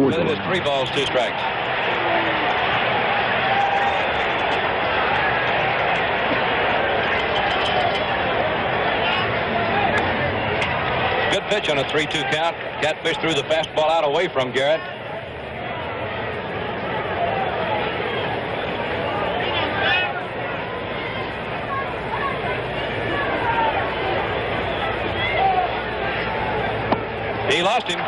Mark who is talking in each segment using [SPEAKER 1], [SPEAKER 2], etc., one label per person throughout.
[SPEAKER 1] It is 3 balls, 2 strikes. Good pitch on a 3-2 count. Catfish threw the fastball out away from Garrett. He lost him.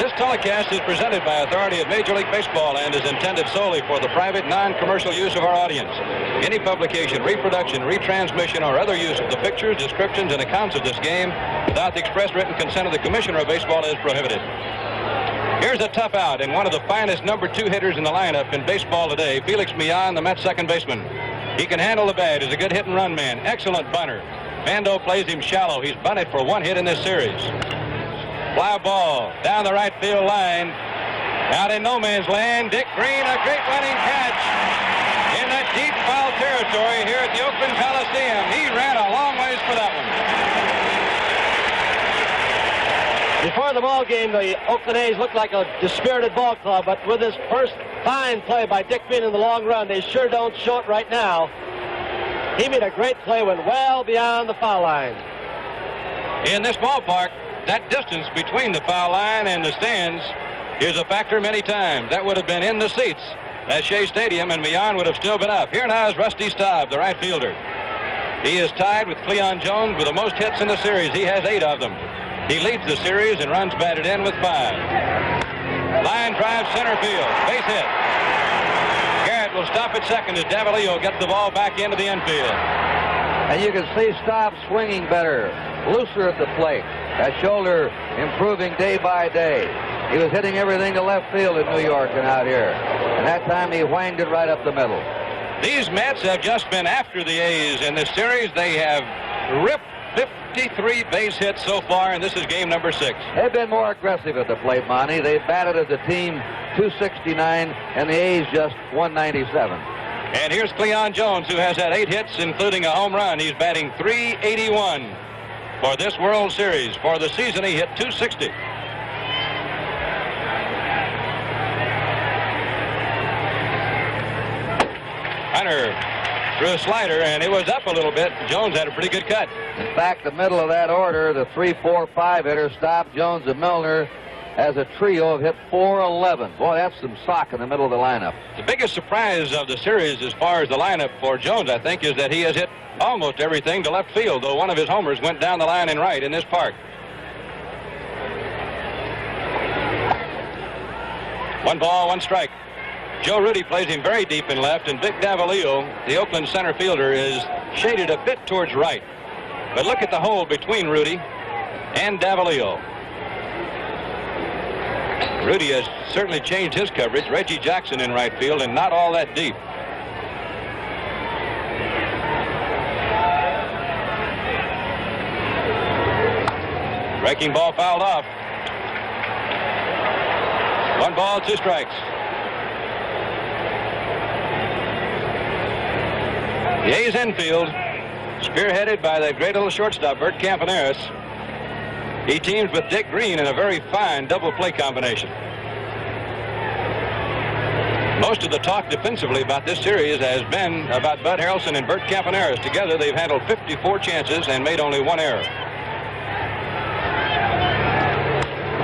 [SPEAKER 1] This telecast is presented by authority of Major League Baseball and is intended solely for the private, non-commercial use of our audience. Any publication, reproduction, retransmission, or other use of the pictures, descriptions, and accounts of this game without the express written consent of the Commissioner of Baseball is prohibited. Here's a tough out, and one of the finest number 2 hitters in the lineup in baseball today, Felix Millan, the Mets second baseman. He can handle the bat, is a good hit-and-run man, excellent bunter. Mando plays him shallow. He's bunted for 1 hit in this series. Fly ball down the right field line. Out in no man's land, Dick Green, a great running catch in that deep foul territory here at the Oakland Coliseum. He ran a long ways for that one.
[SPEAKER 2] Before the ball game, the Oakland A's looked like a dispirited ball club, but with this first fine play by Dick Green in the long run, they sure don't show it right now. He made a great play, went well beyond the foul line.
[SPEAKER 1] In this ballpark, that distance between the foul line and the stands is a factor many times. That would have been in the seats at Shea Stadium, and Millan would have still been up. Here now is Rusty Staub, the right fielder. He is tied with Cleon Jones with the most hits in the series. He has 8 of them. He leads the series and runs batted in with 5. Line drive center field. Base hit. Garrett will stop at second as Davalillo gets the ball back into the infield.
[SPEAKER 3] And you can see Staub swinging better, looser at the plate. That shoulder improving day by day. He was hitting everything to left field in New York and out here. And that time he whanged it right up the middle.
[SPEAKER 1] These Mets have just been after the A's in this series. They have ripped 53 base hits so far, and this is game number 6.
[SPEAKER 3] They've been more aggressive at the plate, Monty. They've batted as a team 269, and the A's just 197.
[SPEAKER 1] And here's Cleon Jones, who has had 8 hits, including a home run. He's batting .381 for this World Series. For the season, he hit .260. Hunter threw a slider, and it was up a little bit. Jones had a pretty good cut.
[SPEAKER 3] In fact, the middle of that order, the 3, 4, 5 hitter, Staub, Jones, and Milner, as a trio have hit .411. Boy, that's some sock in the middle of the lineup.
[SPEAKER 1] The biggest surprise of the series as far as the lineup for Jones, I think, is that he has hit almost everything to left field, though one of his homers went down the line in right in this park. 1 ball, 1 strike. Joe Rudy plays him very deep in left, and Vic Davalillo, the Oakland center fielder, is shaded a bit towards right. But look at the hole between Rudy and Davalillo. Rudy has certainly changed his coverage. Reggie Jackson in right field, and not all that deep. Breaking ball fouled off. 1 ball, 2 strikes. The A's infield, spearheaded by that great little shortstop, Bert Campaneris. He teams with Dick Green in a very fine double play combination. Most of the talk defensively about this series has been about Bud Harrelson and Bert Campaneris. Together, they've handled 54 chances and made only 1 error.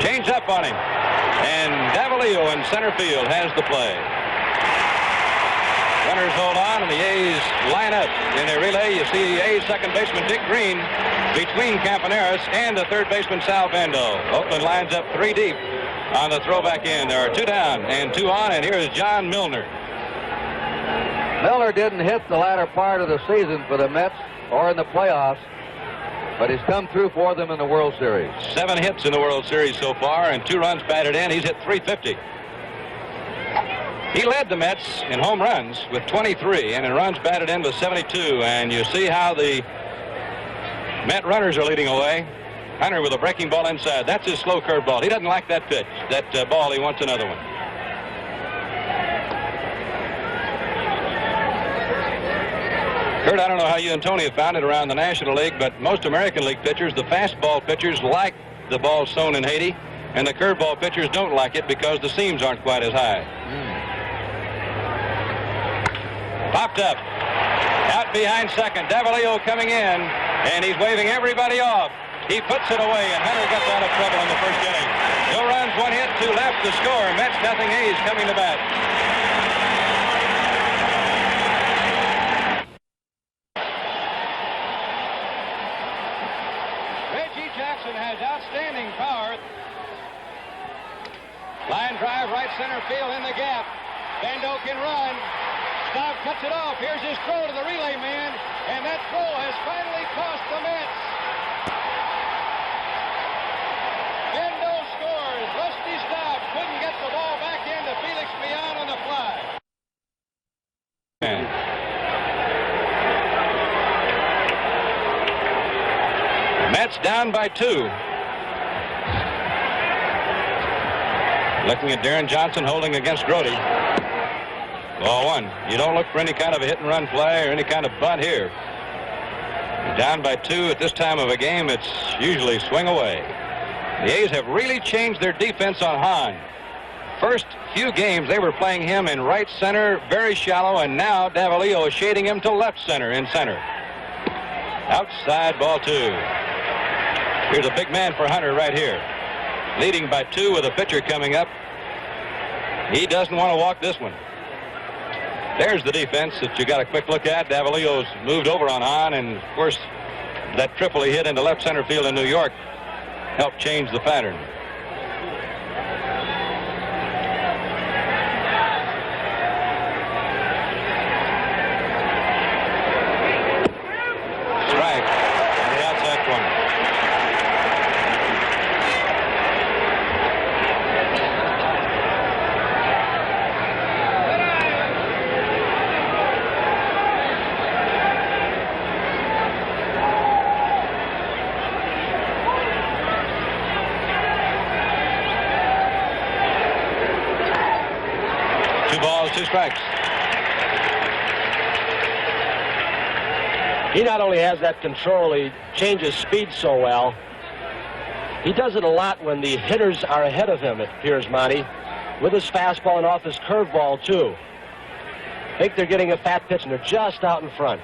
[SPEAKER 1] Changed up on him. And Davalillo in center field has the play. Runners hold on, and the A's line up. In a relay, you see the A's second baseman, Dick Green, between Campaneris and the third baseman, Sal Bando. Oakland lines up 3 deep on the throwback in. There are 2 down and 2 on, and here is John Milner.
[SPEAKER 3] Milner didn't hit the latter part of the season for the Mets or in the playoffs, but he's come through for them in the World Series.
[SPEAKER 1] 7 hits in the World Series so far, and 2 runs batted in. He's hit .350. He led the Mets in home runs with 23 and in runs batted in with 72. And you see how the Met runners are leading away. Hunter with a breaking ball inside. That's his slow curveball. He doesn't like that pitch, that ball. He wants another one. Kurt, I don't know how you and Tony have found it around the National League, but most American League pitchers, the fastball pitchers, like the ball sown in Haiti, and the curveball pitchers don't like it because the seams aren't quite as high. Popped up. Out behind second. Davalillo coming in, and he's waving everybody off. He puts it away, and Hunter gets out of trouble in the first inning. No runs, one hit, two left to score. Mets nothing. Hayes coming to bat. Reggie Jackson has outstanding power. Line drive, right center field in the gap. Bando can run. Staub cuts it off. Here's his throw to the relay man, and that throw has finally cost the Mets. Bando scores. Rusty Staub couldn't get the ball back into Felix Millan on the fly. Mets down by 2. Looking at Darren Johnson holding against Grody. Ball 1. You don't look for any kind of a hit-and-run play or any kind of bunt here. Down by 2 at this time of a game, it's usually swing away. The A's have really changed their defense on Hahn. First few games, they were playing him in right center, very shallow, and now Davalillo is shading him to left center, in center. Outside, ball 2. Here's a big man for Hunter right here. Leading by 2 with a pitcher coming up. He doesn't want to walk this one. There's the defense that you got a quick look at. Davalillo's moved over on Hahn, and of course, that triple he hit into left center field in New York helped change the pattern. Strike on the outside corner. Two strikes.
[SPEAKER 2] He not only has that control, he changes speed so well. He does it a lot when the hitters are ahead of him, it appears, Monty, with his fastball and off his curveball, too. I think they're getting a fat pitch, and they're just out in front.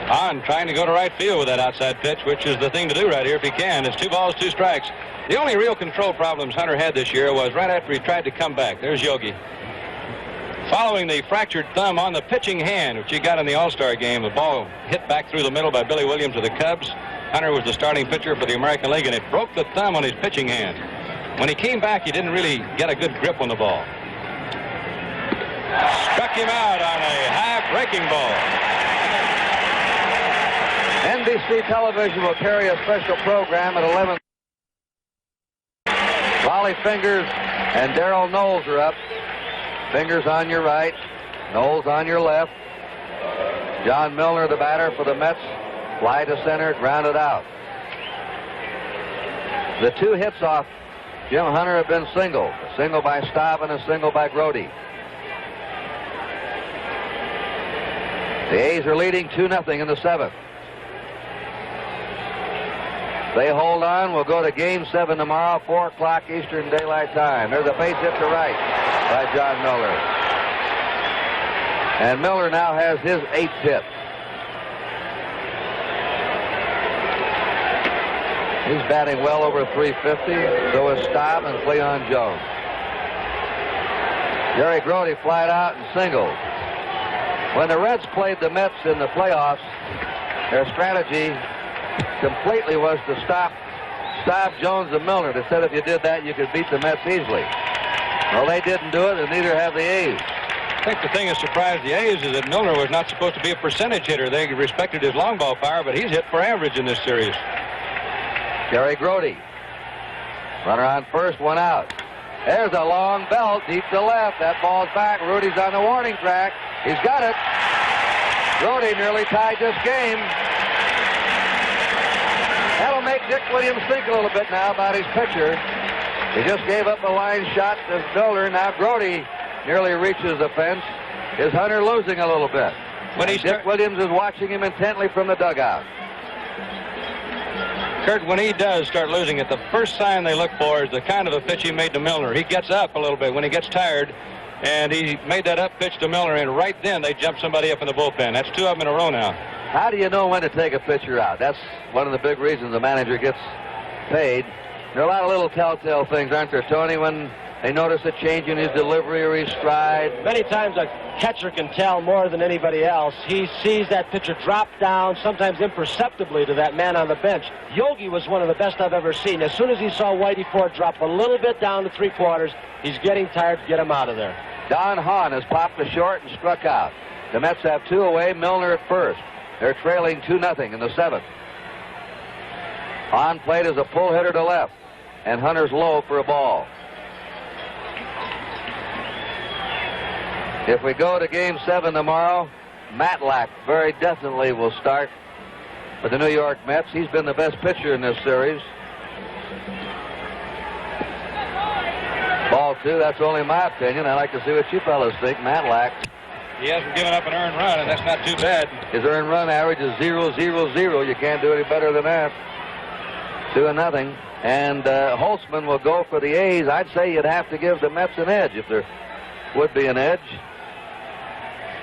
[SPEAKER 1] Hahn trying to go to right field with that outside pitch, which is the thing to do right here if he can. It's 2 balls, 2 strikes. The only real control problems Hunter had this year was right after he tried to come back. There's Yogi. Following the fractured thumb on the pitching hand, which he got in the All-Star game, the ball hit back through the middle by Billy Williams of the Cubs. Hunter was the starting pitcher for the American League, and it broke the thumb on his pitching hand. When he came back, he didn't really get a good grip on the ball. Struck him out on a high breaking ball.
[SPEAKER 3] NBC Television will carry a special program at 11. Wally Fingers and Darrell Knowles are up. Fingers on your right, Knowles on your left. John Milner, the batter for the Mets. Fly to center, grounded out. The 2 hits off Jim Hunter have been single. A single by Staub and a single by Grody. The A's are leading 2-0 in the 7th. They hold on. We'll go to Game 7 tomorrow, 4 o'clock Eastern Daylight Time. There's a base hit to right by John Miller. And Miller now has his 8th hit. He's batting well over 350. So is Staub and Cleon Jones. Jerry Grody flied out and singled. When the Reds played the Mets in the playoffs, their strategy completely was to stop Staub, Jones, and Milner. They said if you did that, you could beat the Mets easily. Well, they didn't do it, and neither have the A's.
[SPEAKER 1] I think the thing that surprised the A's is that Milner was not supposed to be a percentage hitter. They respected his long ball power, but he's hit for average in this series.
[SPEAKER 3] Jerry Grody. Runner on first, 1 out. There's a long belt deep to left. That ball's back. Rudy's on the warning track. He's got it. Rudy nearly tied this game. That'll make Dick Williams think a little bit now about his pitcher. He just gave up a line shot to Miller. Now Grody nearly reaches the fence. Is Hunter losing a little bit? Dick Williams is watching him intently from the dugout.
[SPEAKER 1] Kurt, when he does start losing it, the first sign they look for is the kind of a pitch he made to Milner. He gets up a little bit when he gets tired, and he made that up pitch to Milner, and right then they jump somebody up in the bullpen. That's 2 of them in a row now.
[SPEAKER 3] How do you know when to take a pitcher out? That's one of the big reasons the manager gets paid. There are a lot of little telltale things, aren't there, Tony, when they notice a change in his delivery or his stride?
[SPEAKER 2] Many times a catcher can tell more than anybody else. He sees that pitcher drop down, sometimes imperceptibly, to that man on the bench. Yogi was one of the best I've ever seen. As soon as he saw Whitey Ford drop a little bit down to 3/4, he's getting tired. Get him out of there.
[SPEAKER 3] Don Hahn has popped to short and struck out. The Mets have 2 away, Milner at first. They're trailing 2-0 in the 7th. On plate is a pull hitter to left, and Hunter's low for a ball. If we go to Game 7 tomorrow, Matlack very definitely will start for the New York Mets. He's been the best pitcher in this series. Ball 2, that's only my opinion. I'd like to see what you fellas think. Matlack.
[SPEAKER 1] He hasn't given up an earned run, and that's not too bad.
[SPEAKER 3] His earned run average is 0-0-0. You can't do any better than that. 2-0. And Holtzman will go for the A's. I'd say you'd have to give the Mets an edge if there would be an edge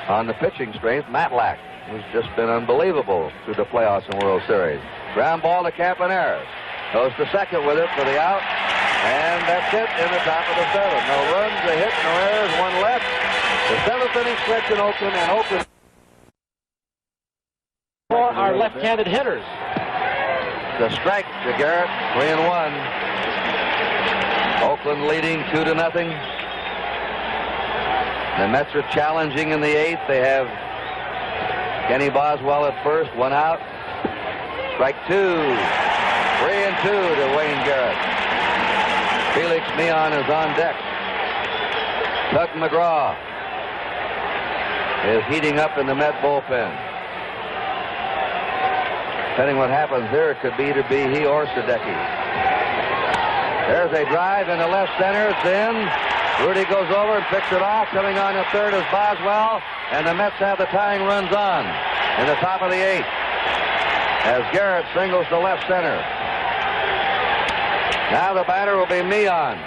[SPEAKER 3] on the pitching strength. Matlack, who's just been unbelievable through the playoffs and World Series. Ground ball to Campaneris. Goes to second with it for the out. And that's it in the top of the 7th. No runs, a hit, no errors, 1 left. The 7th inning stretch in Oakland, and Oakland
[SPEAKER 2] for our left-handed hitters.
[SPEAKER 3] The strike to Garrett, 3-1. Oakland leading 2-0. The Mets are challenging in the 8th. They have Kenny Boswell at first, 1 out. Strike 2. 3-2 to Wayne Garrett. Felix Meehan is on deck. Tug McGraw is heating up in the Met bullpen. Depending what happens there, it could be either be he or Sadecki. There's a drive into left center. It's in. Rudy goes over and picks it off. Coming on to third is Boswell. And the Mets have the tying runs on in the top of the 8th. As Garrett singles to left center. Now the batter will be Meehan.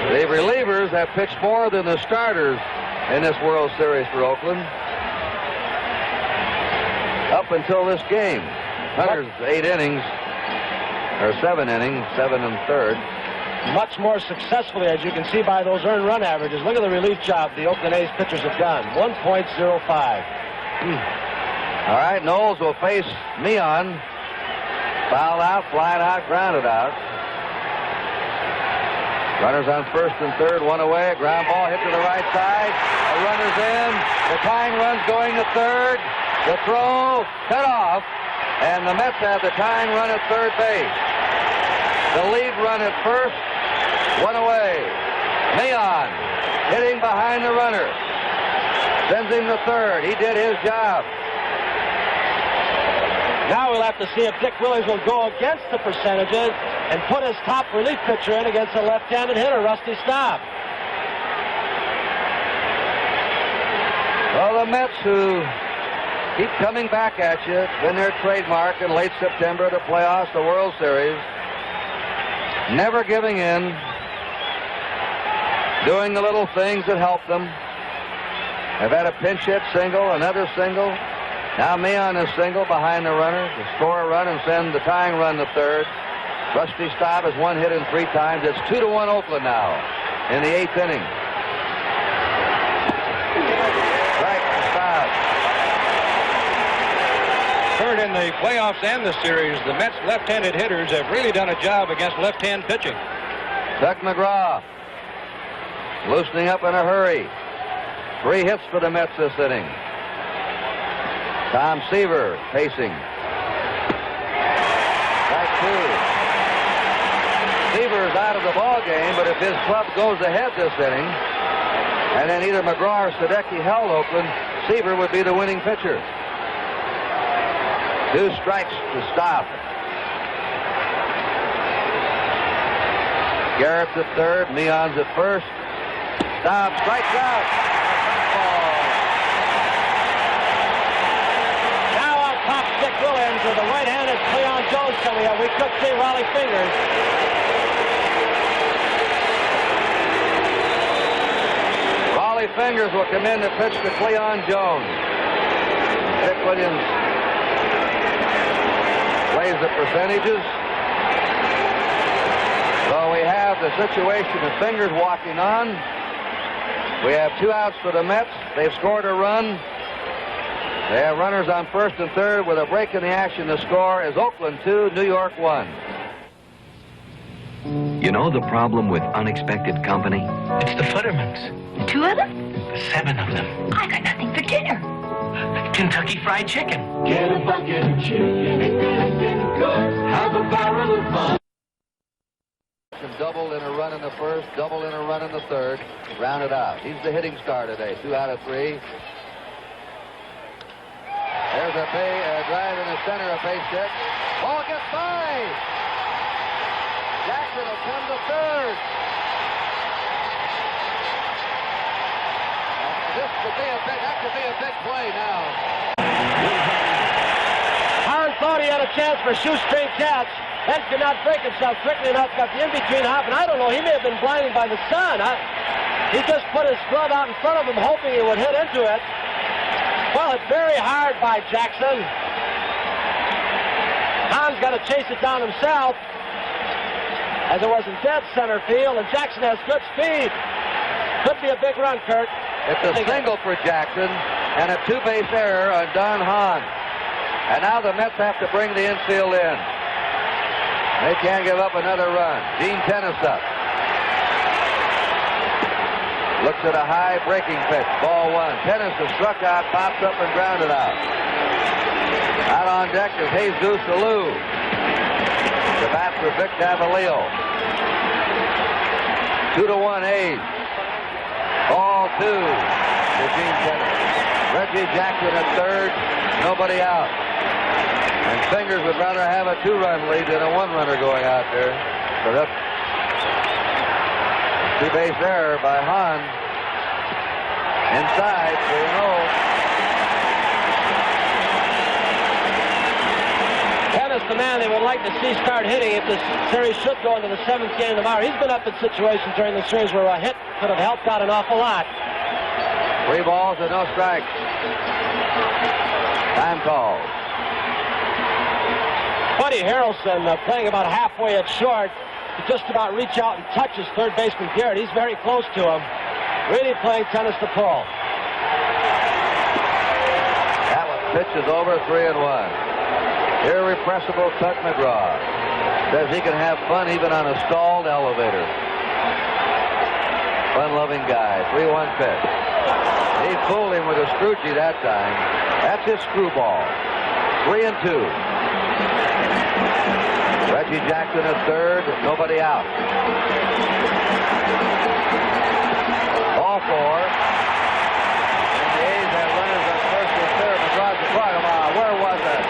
[SPEAKER 3] The relievers have pitched more than the starters in this World Series for Oakland. Up until this game. Hunter's 8 innings, or 7 innings, 7 1/3.
[SPEAKER 2] Much more successfully, as you can see by those earned run averages. Look at the relief job the Oakland A's pitchers have done. 1.05.
[SPEAKER 3] All right, Knowles will face Meehan. Fouled out, flying out, grounded out. Runners on first and third, 1 away. A ground ball hit to the right side. A runner's in. The tying run's going to third. The throw cut off. And the Mets have the tying run at third base. The lead run at first, 1 away. Meehan hitting behind the runner. Sends him to third. He did his job.
[SPEAKER 2] Now we'll have to see if Dick Williams will go against the percentages and put his top relief pitcher in against a left-handed hitter, Rusty Staub.
[SPEAKER 3] Well, the Mets, who keep coming back at you, it's been their trademark in late September, the playoffs, the World Series. Never giving in, doing the little things that help them. They've had a pinch hit single, another single. Now Meehan is single behind the runner to score a run and send the tying run to third. Rusty Staub has 1 hit in 3 times. It's 2-1 Oakland now in the 8th inning. Strike to Staub.
[SPEAKER 1] Third in the playoffs and the series, the Mets left-handed hitters have really done a job against left-hand pitching.
[SPEAKER 3] Tug McGraw loosening up in a hurry. 3 hits for the Mets this inning. Tom Seaver pacing. Strike 2. Seaver's out of the ball game, but if his club goes ahead this inning, and then either McGraw or Sadecki held Oakland, Seaver would be the winning pitcher. 2 strikes to stop. Garrett's at third, Neon's at first. Stop, strikes out.
[SPEAKER 2] Now on top, Dick Williams with the right-handed Cleon Jones coming up. We could see Raleigh Fingers.
[SPEAKER 3] Raleigh Fingers will come in to pitch to Cleon Jones. Dick Williams plays the percentages. So we have the situation of Fingers walking on. We have 2 outs for the Mets. They've scored a run. They have runners on first and third with a break in the action. The score is Oakland 2, New York 1.
[SPEAKER 4] You know the problem with unexpected company?
[SPEAKER 5] It's the Futtermans.
[SPEAKER 6] 2 of them?
[SPEAKER 5] 7 of them.
[SPEAKER 6] I got nothing for dinner.
[SPEAKER 5] Kentucky Fried Chicken.
[SPEAKER 7] Get a bucket of chicken, it's good. Have a barrel of fun.
[SPEAKER 3] Double in a run in the first, double in a run in the third, rounded out. He's the hitting star today, 2 out of 3. There's a drive in the center, a base hit. Ball gets by. Jackson will come to third. That could be a big play now.
[SPEAKER 2] Hahn thought he had a chance for a shoestring catch. Ed could not break himself quickly enough, got the in-between hop, and I don't know, he may have been blinded by the sun. He just put his glove out in front of him, hoping it would hit into it. Well, it's very hard by Jackson. Hahn's got to chase it down himself, as it was in dead center field, and Jackson has good speed. Could be a big run, Kurt.
[SPEAKER 3] It's a single for Jackson, and a 2-base error on Don Hahn. And now the Mets have to bring the infield in. They can't give up another run. Gene Tennis up. Looks at a high breaking pitch. Ball 1. Tennis is struck out, pops up and grounded out. Out on deck is Jesus Alou. The bat for Vic Davalillo. 2-1 A's. Ball 2 to Gene Tennis. Reggie Jackson at third. Nobody out. And Fingers would rather have a 2-run lead than a 1-runner going out there. So that's 2-base error by Hahn. Inside, 3-0.
[SPEAKER 2] Tennis, the man they would like to see start hitting if this series should go into the 7th game tomorrow. He's been up in situations during the series where a hit could have helped out an awful lot.
[SPEAKER 3] 3 balls and no strikes. Time call.
[SPEAKER 2] Buddy Harrelson playing about halfway at short to just about reach out and touch his third baseman Garrett. He's very close to him. Really playing tennis to Paul.
[SPEAKER 3] That one pitch is over, 3-1. Irrepressible Tut McGraw says he can have fun even on a stalled elevator. Fun-loving guy. 3-1 pitch. He fooled him with a screwchie that time. That's his screwball. 3-2. Reggie Jackson at third. Nobody out. Ball 4. And the A's have runners on first and third. McGraw's the clock. Where was it?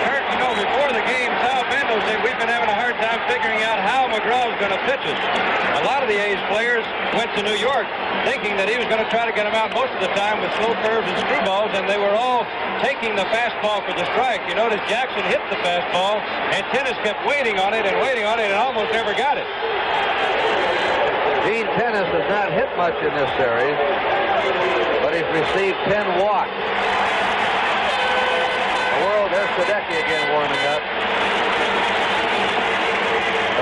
[SPEAKER 1] Kurt, you know, before the game, Sal Bendo said we've been having a hard time figuring out how McGraw's going to pitch us. A lot of the A's players went to New York thinking that he was going to try to get them out most of the time with slow curves and screwballs, and they were all taking the fastball for the strike. You notice Jackson hit the fastball, and Tennis kept waiting on it and almost never got it.
[SPEAKER 3] Gene Tennis has not hit much in this series, but he's received 10 walks. There's Sadecki again warming up.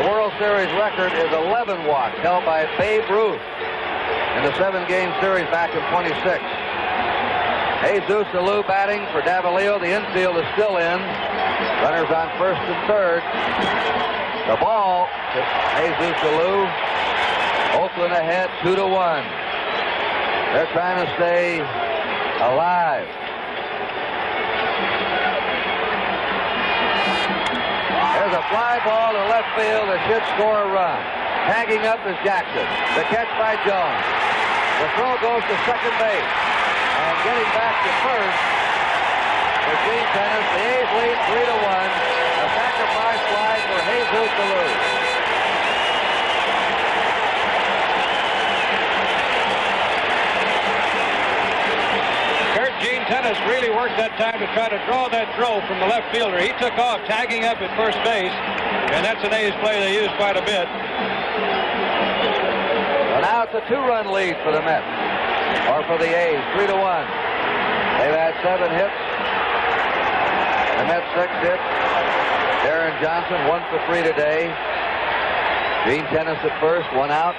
[SPEAKER 3] The World Series record is 11 walks, held by Babe Ruth in the 7-game series back in 26. Jesus Alou batting for Davalillo. The infield is still in. Runners on first and third. The ball to Jesus Alou. Oakland ahead 2-1. They're trying to stay alive. There's a fly ball to left field that should score a run. Tagging up is Jackson. The catch by Jones. The throw goes to second base. And getting back to first for Gene Tennis. The A's lead 3-1. A sacrifice fly for Jesus Alou.
[SPEAKER 1] Gene Tennis really worked that time to try to draw that throw from the left fielder. He took off, tagging up at first base, and that's an A's play they use quite a bit.
[SPEAKER 3] Well, now it's a 2-run lead for the Mets, or for the A's, 3-1. They've had 7 hits. The Mets 6 hits. Darren Johnson 1 for 3 today. Gene Tennis at first, 1 out.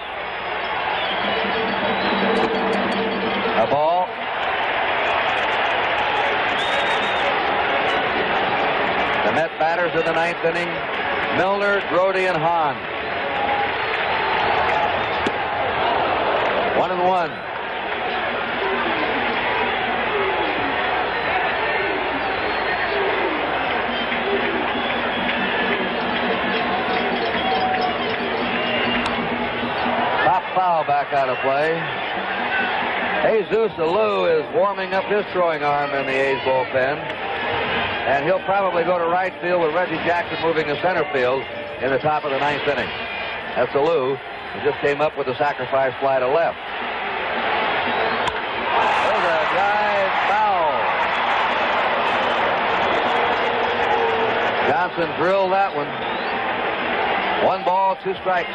[SPEAKER 3] A ball. The Met batters in the 9th inning, Milner, Grody, and Hahn. 1-1. Top foul back out of play. Jesus Alou is warming up his throwing arm in the A's bullpen. And he'll probably go to right field with Reggie Jackson moving to center field in the top of the 9th inning. That's Alou, who just came up with a sacrifice fly to left. There's a drive foul. Johnson drilled that one. 1 ball, 2 strikes.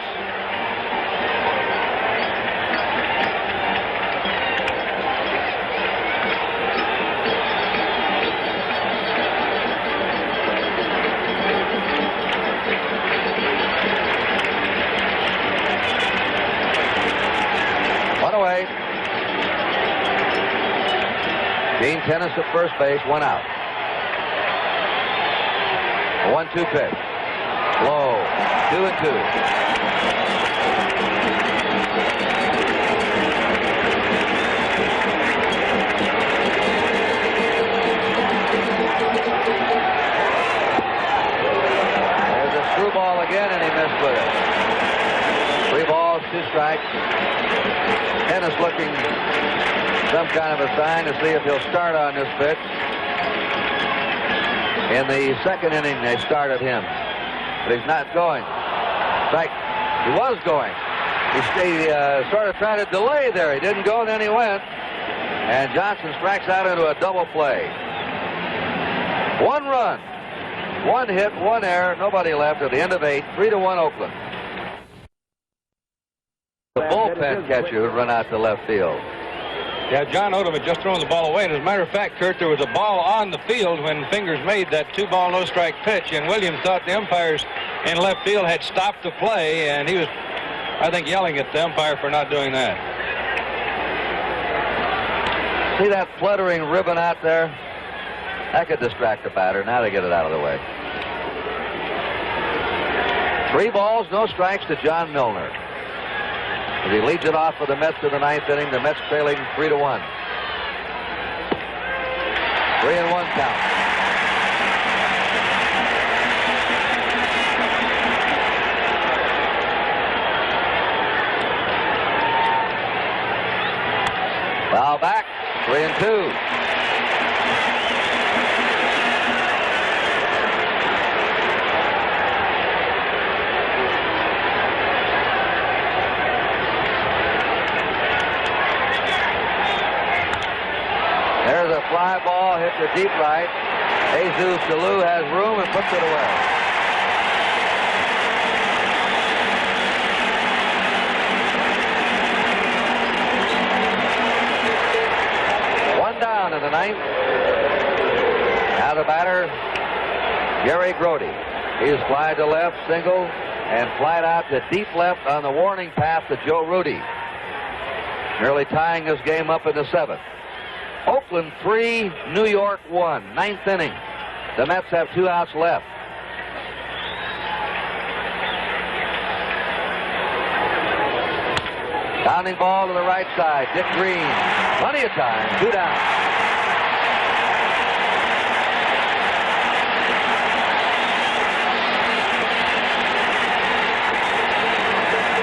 [SPEAKER 3] Away. Gene Tennis at first base, 1 out. A 1-2 pitch. Low. 2-2. There's a screwball again, and he missed with it. 3 balls, 2 strikes. Tennis looking some kind of a sign to see if he'll start on this pitch. In the 2nd inning, they started him, but he's not going. In fact, he was going. He sort of tried to delay there. He didn't go, and then he went. And Johnson strikes out into a double play. 1 run, 1 hit, 1 error, nobody left at the end of 8, 3-1 Oakland. The bullpen catcher would run out to left field.
[SPEAKER 1] Yeah, John Odom had just thrown the ball away. And as a matter of fact, Kurt, there was a ball on the field when Fingers made that 2-ball, no-strike pitch. And Williams thought the umpires in left field had stopped the play. And he was, I think, yelling at the umpire for not doing that.
[SPEAKER 3] See that fluttering ribbon out there? That could distract the batter. Now they get it out of the way. 3 balls, no strikes to John Milner. As he leads it off for the Mets in the 9th inning, the Mets trailing 3-1. 3-1 count. Foul back, 3-2. There's a fly ball hit to deep right. Jesus Alou has room and puts it away. One down in the 9th. Now the batter, Gary Grody. He's flied to left, single, and flied out to deep left on the warning path to Joe Rudy. Nearly tying this game up in the 7th. Oakland 3, New York 1, 9th inning. The Mets have 2 outs left. Pounding ball to the right side. Dick Green. Plenty of time. 2 down.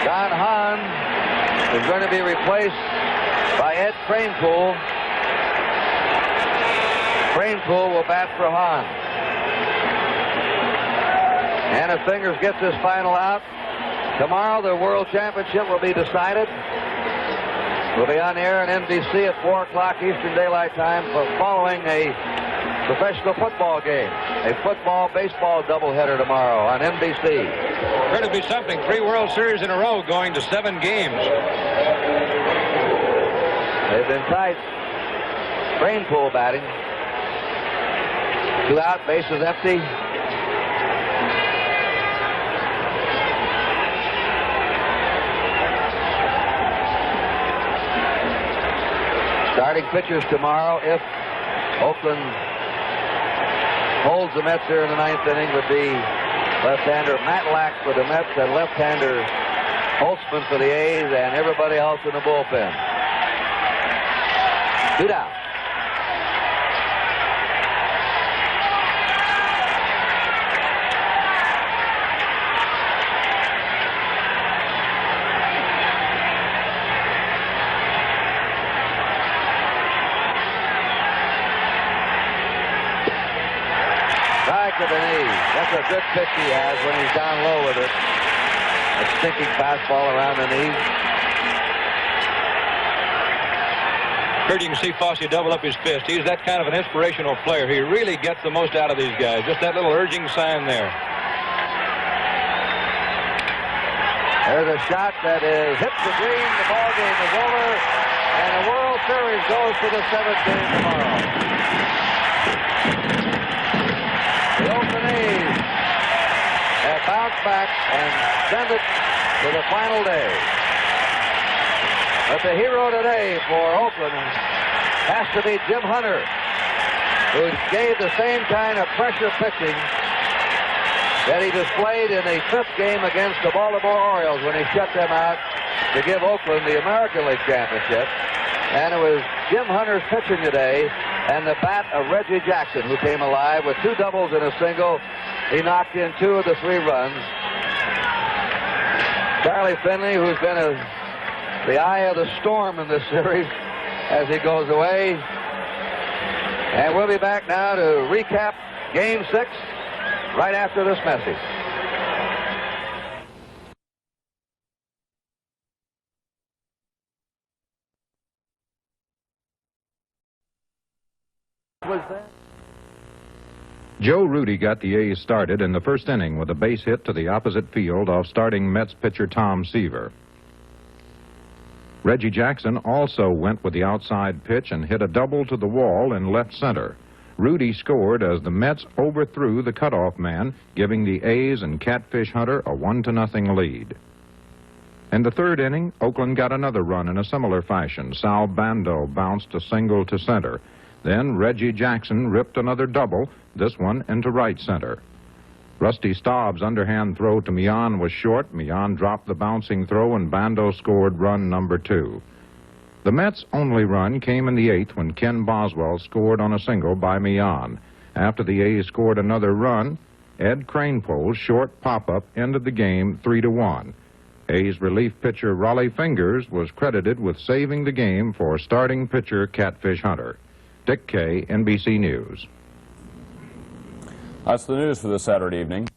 [SPEAKER 3] John Hahn is going to be replaced by Ed Kranepool. Kranepool will bat for Hahn. And if Fingers gets this final out, tomorrow the World Championship will be decided. We'll be on the air on NBC at 4 o'clock Eastern Daylight Time following a professional football game. A football-baseball doubleheader tomorrow on NBC.
[SPEAKER 1] Going to be something. 3 World Series in a row going to 7 games.
[SPEAKER 3] They've been tight. Kranepool batting. 2 out, bases empty. Starting pitchers tomorrow, if Oakland holds the Mets here in the 9th inning, would be left-hander Matt Lack for the Mets and left-hander Holtzman for the A's and everybody else in the bullpen. 2 down. To the knee. That's a good pitch he has when he's down low with it. A stinking fastball around the knee.
[SPEAKER 1] Kurt, you can see Fosse double up his fist. He's that kind of an inspirational player. He really gets the most out of these guys. Just that little urging sign there.
[SPEAKER 3] There's a shot that is hit the green. The ball game is over. And the World Series goes to the 7th game tomorrow. The Oakland A's have bounced back and sent it to the final day. But the hero today for Oakland has to be Jim Hunter, who gave the same kind of pressure pitching that he displayed in the 5th game against the Baltimore Orioles when he shut them out to give Oakland the American League Championship. And it was Jim Hunter's pitching today and the bat of Reggie Jackson, who came alive with 2 doubles and a single. He knocked in 2 of the 3 runs. Charlie Finley, who's been the eye of the storm in this series as he goes away. And we'll be back now to recap Game 6 right after this message.
[SPEAKER 8] Joe Rudy got the A's started in the 1st inning with a base hit to the opposite field off starting Mets pitcher Tom Seaver. Reggie Jackson also went with the outside pitch and hit a double to the wall in left center. Rudy scored as the Mets overthrew the cutoff man, giving the A's and Catfish Hunter a 1-0 lead. In the 3rd inning, Oakland got another run in a similar fashion. Sal Bando bounced a single to center. Then Reggie Jackson ripped another double, this one into right center. Rusty Staub's underhand throw to Millan was short. Millan dropped the bouncing throw, and Bando scored run number 2. The Mets' only run came in the 8th when Ken Boswell scored on a single by Millan. After the A's scored another run, Ed Kranepool's short pop-up ended the game 3-1. A's relief pitcher Raleigh Fingers was credited with saving the game for starting pitcher Catfish Hunter. Dick Kay, NBC News.
[SPEAKER 9] That's the news for this Saturday evening.